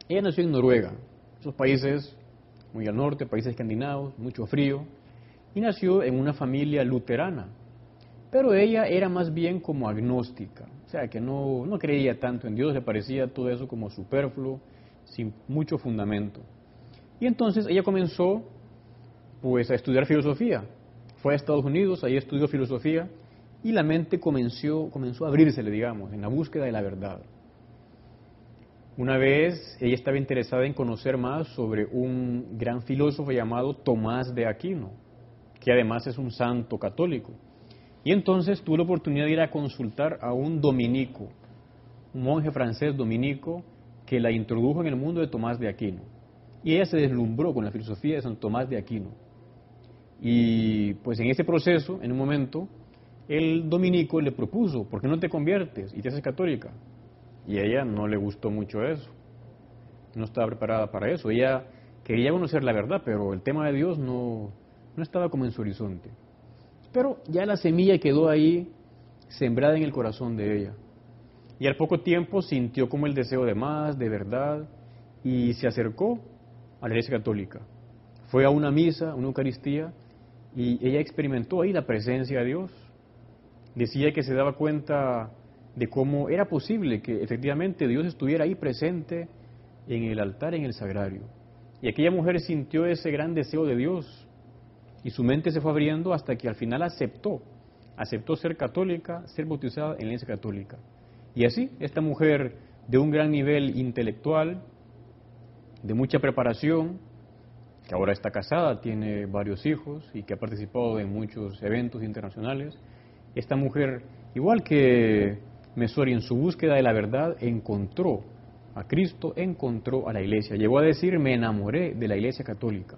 Ella nació en Noruega, esos países muy al norte, países escandinavos, mucho frío, y nació en una familia luterana. Pero ella era más bien como agnóstica, o sea que no creía tanto en Dios, le parecía todo eso como superfluo, sin mucho fundamento. Y entonces ella comenzó pues a estudiar filosofía. Fue a Estados Unidos, ahí estudió filosofía y la mente comenzó a abrírsele, digamos, en la búsqueda de la verdad. Una vez ella estaba interesada en conocer más sobre un gran filósofo llamado Tomás de Aquino, que además es un santo católico. Y entonces tuve la oportunidad de ir a consultar a un dominico, un monje francés dominico, que la introdujo en el mundo de Tomás de Aquino. Y ella se deslumbró con la filosofía de San Tomás de Aquino. Y pues en ese proceso, en un momento, el dominico le propuso, ¿por qué no te conviertes y te haces católica? Y a ella no le gustó mucho eso, no estaba preparada para eso. Ella quería conocer la verdad, pero el tema de Dios no estaba como en su horizonte. Pero ya la semilla quedó ahí sembrada en el corazón de ella. Y al poco tiempo sintió como el deseo de más, de verdad, y se acercó a la Iglesia Católica. Fue a una misa, una Eucaristía, y ella experimentó ahí la presencia de Dios. Decía que se daba cuenta de cómo era posible que efectivamente Dios estuviera ahí presente en el altar, en el sagrario. Y aquella mujer sintió ese gran deseo de Dios, y su mente se fue abriendo hasta que al final aceptó ser católica, ser bautizada en la Iglesia Católica. Y así, esta mujer de un gran nivel intelectual, de mucha preparación, que ahora está casada, tiene varios hijos y que ha participado en muchos eventos internacionales, esta mujer, igual que Mesori, en su búsqueda de la verdad, encontró a Cristo, encontró a la Iglesia. Llegó a decir, me enamoré de la Iglesia Católica.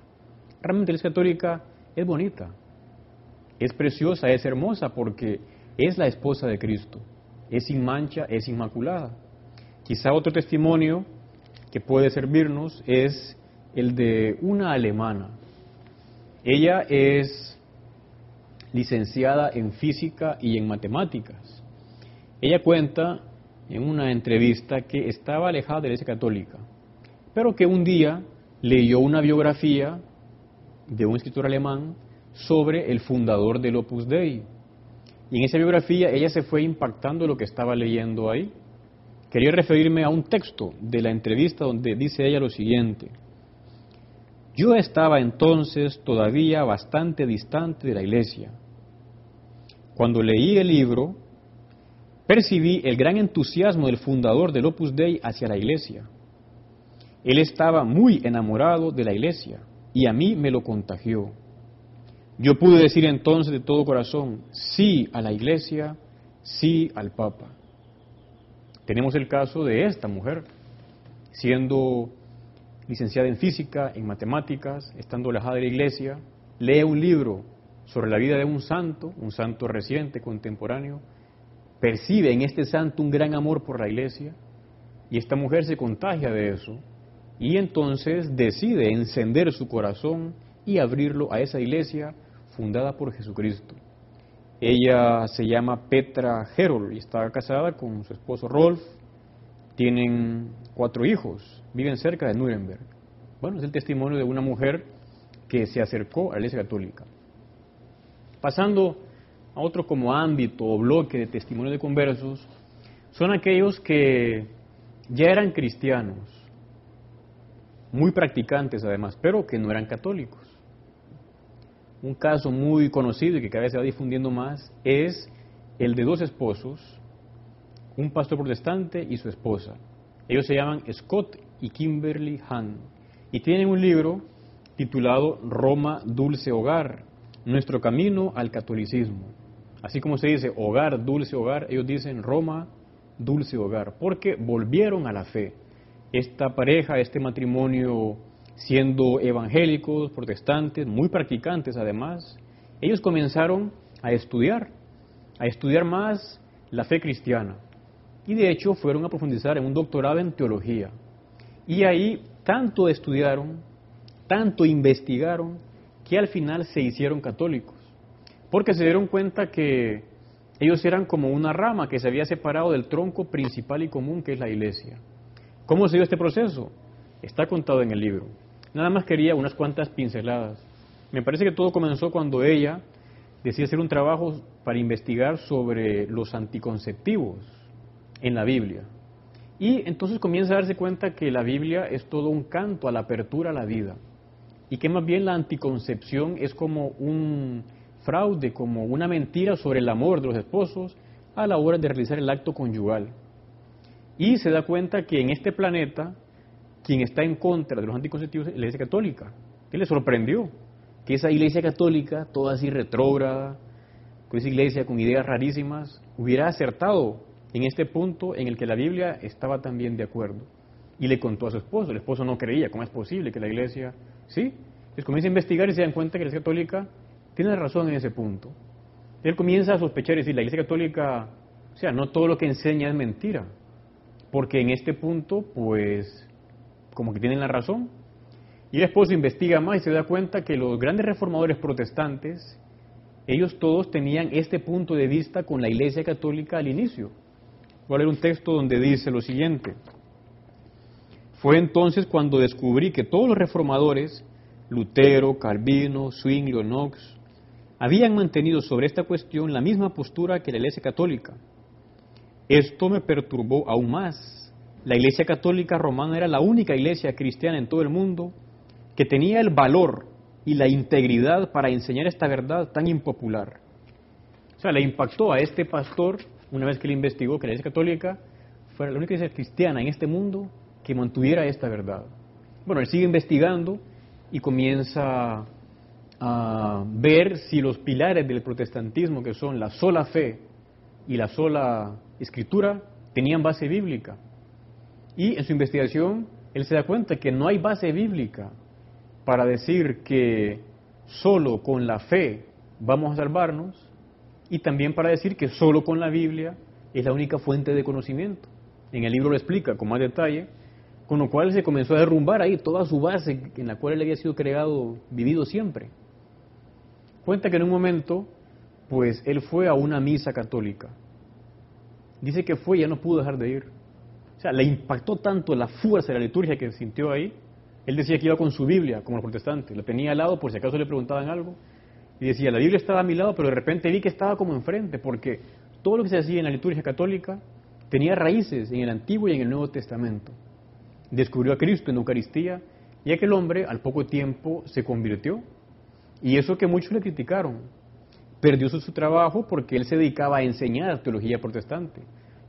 Realmente la Iglesia Católica es bonita, es preciosa, es hermosa porque es la esposa de Cristo, es sin mancha, es inmaculada. Quizá otro testimonio que puede servirnos es el de una alemana. Ella es licenciada en física y en matemáticas. Ella cuenta en una entrevista que estaba alejada de la Iglesia Católica, pero que un día leyó una biografía de un escritor alemán sobre el fundador del Opus Dei. Y en esa biografía ella se fue impactando de lo que estaba leyendo ahí. Quería referirme a un texto de la entrevista donde dice ella lo siguiente: yo estaba entonces todavía bastante distante de la Iglesia. Cuando leí el libro, percibí el gran entusiasmo del fundador del Opus Dei hacia la Iglesia. Él estaba muy enamorado de la Iglesia y a mí me lo contagió. Yo pude decir entonces de todo corazón, sí a la Iglesia, sí al Papa. Tenemos el caso de esta mujer, siendo licenciada en física, en matemáticas, estando alejada de la Iglesia, lee un libro sobre la vida de un santo reciente, contemporáneo, percibe en este santo un gran amor por la Iglesia, y esta mujer se contagia de eso, y entonces decide encender su corazón y abrirlo a esa Iglesia fundada por Jesucristo. Ella se llama Petra Herold y está casada con su esposo Rolf. Tienen 4 hijos, viven cerca de Nuremberg. Bueno, es el testimonio de una mujer que se acercó a la Iglesia Católica. Pasando a otro como ámbito o bloque de testimonio de conversos, son aquellos que ya eran cristianos, muy practicantes además, pero que no eran católicos. Un caso muy conocido y que cada vez se va difundiendo más es el de 2 esposos, un pastor protestante y su esposa. Ellos se llaman Scott y Kimberly Hahn y tienen un libro titulado Roma, dulce hogar, nuestro camino al catolicismo. Así como se dice hogar, dulce hogar, ellos dicen Roma, dulce hogar, porque volvieron a la fe. Esta pareja, este matrimonio, siendo evangélicos, protestantes, muy practicantes además, ellos comenzaron a estudiar más la fe cristiana. Y de hecho fueron a profundizar en un doctorado en teología. Y ahí tanto estudiaron, tanto investigaron, que al final se hicieron católicos. Porque se dieron cuenta que ellos eran como una rama que se había separado del tronco principal y común que es la Iglesia. ¿Cómo se dio este proceso? Está contado en el libro. Nada más quería unas cuantas pinceladas. Me parece que todo comenzó cuando ella decide hacer un trabajo para investigar sobre los anticonceptivos en la Biblia. Y entonces comienza a darse cuenta que la Biblia es todo un canto a la apertura a la vida. Y que más bien la anticoncepción es como un fraude, como una mentira sobre el amor de los esposos a la hora de realizar el acto conyugal. Y se da cuenta que en este planeta, quien está en contra de los anticonceptivos es la Iglesia Católica. ¿Qué le sorprendió? Que esa Iglesia Católica, toda así retrógrada, con esa iglesia con ideas rarísimas, hubiera acertado en este punto en el que la Biblia estaba también de acuerdo. Y le contó a su esposo. El esposo no creía, ¿cómo es posible que la iglesia...? Sí, él comienza a investigar y se dan cuenta que la Iglesia Católica tiene razón en ese punto. Él comienza a sospechar y decir, la Iglesia Católica, o sea, no todo lo que enseña es mentira, porque en este punto, pues, como que tienen la razón. Y el esposo investiga más y se da cuenta que los grandes reformadores protestantes, ellos todos tenían este punto de vista con la Iglesia Católica al inicio. Voy a leer un texto donde dice lo siguiente. Fue entonces cuando descubrí que todos los reformadores, Lutero, Calvino, Zwinglio, Knox, habían mantenido sobre esta cuestión la misma postura que la Iglesia Católica. Esto me perturbó aún más. La Iglesia Católica Romana era la única iglesia cristiana en todo el mundo que tenía el valor y la integridad para enseñar esta verdad tan impopular. O sea, le impactó a este pastor, una vez que le investigó, que la Iglesia Católica fuera la única iglesia cristiana en este mundo que mantuviera esta verdad. Bueno, él sigue investigando y comienza a ver si los pilares del protestantismo, que son la sola fe y la sola escritura, tenían base bíblica. Y en su investigación, él se da cuenta que no hay base bíblica para decir que solo con la fe vamos a salvarnos, y también para decir que solo con la Biblia es la única fuente de conocimiento. En el libro lo explica con más detalle, con lo cual se comenzó a derrumbar ahí toda su base en la cual él había sido creado, vivido siempre. Cuenta que en un momento, pues él fue a una misa católica. Dice que fue y ya no pudo dejar de ir. O sea, le impactó tanto la fuerza de la liturgia que sintió ahí. Él decía que iba con su Biblia, como los protestantes. La tenía al lado por si acaso le preguntaban algo. Y decía, la Biblia estaba a mi lado, pero de repente vi que estaba como enfrente, porque todo lo que se hacía en la liturgia católica tenía raíces en el Antiguo y en el Nuevo Testamento. Descubrió a Cristo en la Eucaristía y aquel hombre al poco tiempo se convirtió. Y eso que muchos le criticaron. Perdió su trabajo porque él se dedicaba a enseñar teología protestante.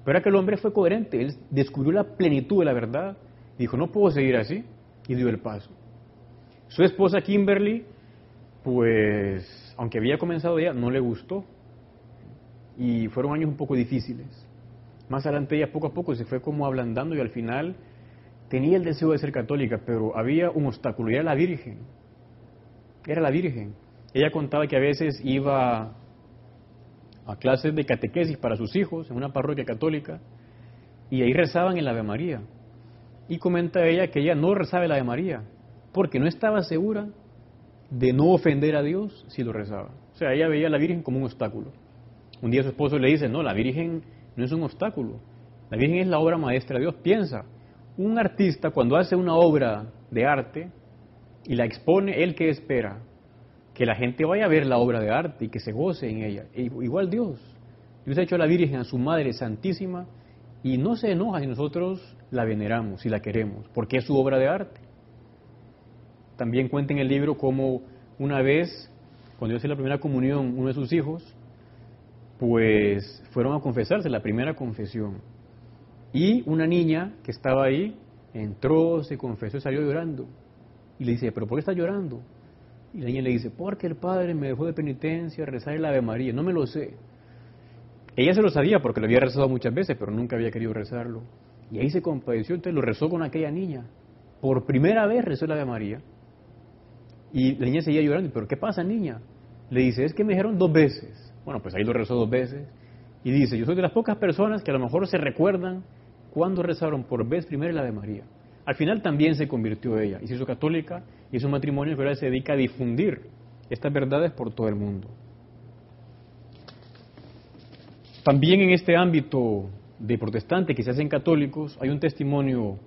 Pero aquel hombre fue coherente, él descubrió la plenitud de la verdad, dijo, no puedo seguir así, y dio el paso. Su esposa Kimberly, pues, aunque había comenzado ya, no le gustó, y fueron años un poco difíciles. Más adelante ella poco a poco se fue como ablandando y al final tenía el deseo de ser católica, pero había un obstáculo, y era la Virgen. Era la Virgen. Ella contaba que a veces iba a clases de catequesis para sus hijos en una parroquia católica y ahí rezaban el Ave María. Y comenta ella que ella no rezaba el Ave María porque no estaba segura de no ofender a Dios si lo rezaba. O sea, ella veía a la Virgen como un obstáculo. Un día su esposo le dice, no, la Virgen no es un obstáculo. La Virgen es la obra maestra de Dios. Piensa, un artista cuando hace una obra de arte y la expone, ¿él qué espera? Que la gente vaya a ver la obra de arte y que se goce en ella. Igual Dios. Dios ha hecho a la Virgen, a su Madre Santísima, y no se enoja si nosotros la veneramos y la queremos, porque es su obra de arte. También cuenta en el libro cómo una vez, cuando hizo la primera comunión, uno de sus hijos, pues fueron a confesarse, la primera confesión. Y una niña que estaba ahí, entró, se confesó y salió llorando. Y le dice, ¿pero por qué está llorando? Y la niña le dice, porque el padre me dejó de penitencia rezar el Ave María. No me lo sé. Ella se lo sabía porque lo había rezado muchas veces, pero nunca había querido rezarlo. Y ahí se compadeció, entonces lo rezó con aquella niña. Por primera vez rezó el Ave María. Y la niña seguía llorando, ¿pero qué pasa, niña? Le dice, es que me dijeron 2 veces. Bueno, pues ahí lo rezó 2 veces. Y dice, yo soy de las pocas personas que a lo mejor se recuerdan cuando rezaron por vez primera el Ave María. Al final también se convirtió ella y se hizo católica y hizo matrimonio, pero ahora se dedica a difundir estas verdades por todo el mundo. También en este ámbito de protestantes que se hacen católicos hay un testimonio